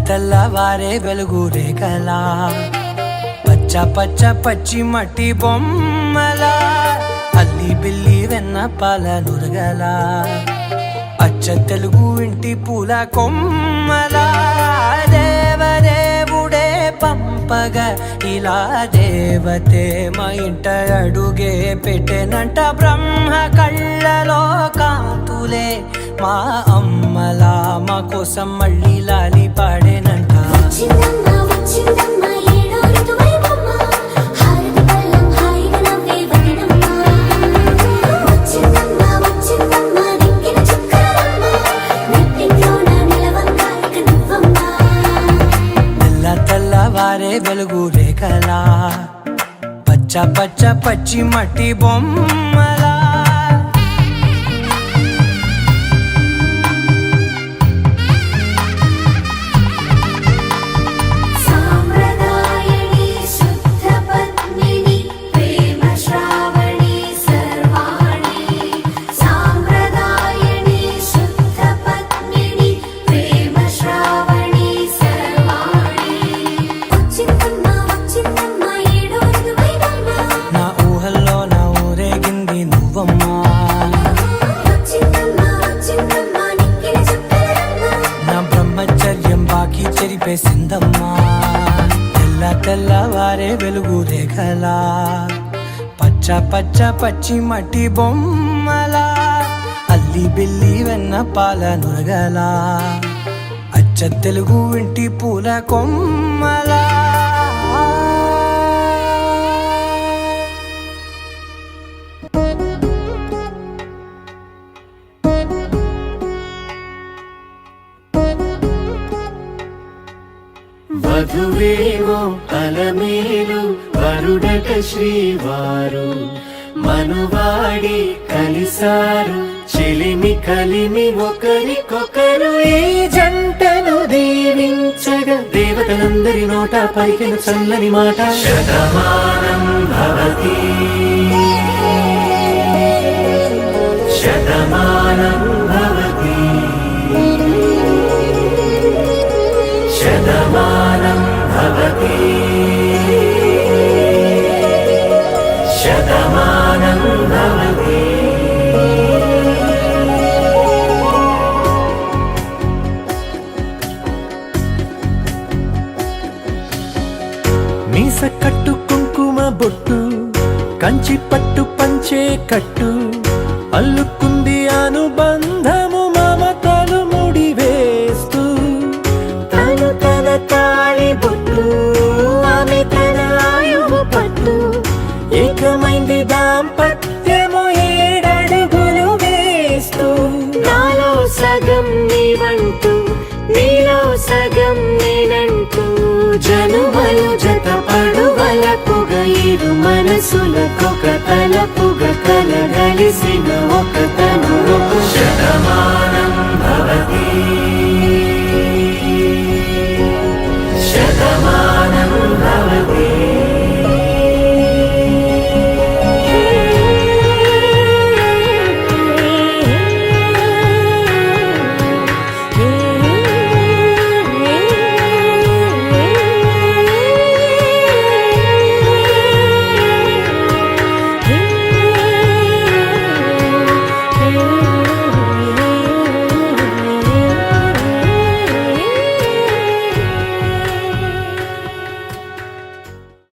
తెల్లవారే వెలుగు రేఖలా పచ్చ పచ్చ పచ్చి మట్టి బొమ్మలా అల్లి బిల్లి వెన్న పాల నురగలా అచ్చ తెలుగు ఇంటి పూల కొమ్మలా దేవదేవుడే పంపగా ఇలా దేవతే మా ఇంట అడుగే పెట్టెనంట బ్రహ్మ కళ్ళలో కాంతులే మా అమ్మలా మా కోసం మళ్ళీ లాలి పాడేనంట తెల్లవారే వెలుగు రేఖలా పచ్చ పచ్చ పచ్చి మట్టి బొమ్మలా చెరిపేసిందమ్మా తెల్లవారే వెలుగు రేఖలా పచ్చ పచ్చ పచ్చి మట్టి బొమ్మలా అల్లి బిల్లి వెన్న పాల నురగలా అచ్చ తెలుగు ఇంటి పూల కొమ్మలా వధువేమో అలమేలు వరుడట శ్రీవారు మనువాడి కలిసారు చెలిమి కలిమి ఒకరికొకరు ఈ జంటను దీవించగా దేవతలందరి నోట పలికిన చల్లని మాట శతమానం భవతి శతమానం భవతి శతమానం భవతి శతమానం భవతి మీస కట్టు కుంకుమ బొట్టు కంచి పట్టు పంచే కట్టు అల్లుకుంది అనుబంధము మమతలు ముడివేస్తూ తను తన తాళి బొట్టు ఆమె తన ఆయువు పట్టు ఏకమైంది దాంపత్యము 7 అడుగులు వేస్తూ నాలో సగం నీవంటూ నీలో సగం నేనంటూ జనుమలు జతపడువలపుగ ఇరు మనసులకొక తలపుగ కలగలిసిన ఒక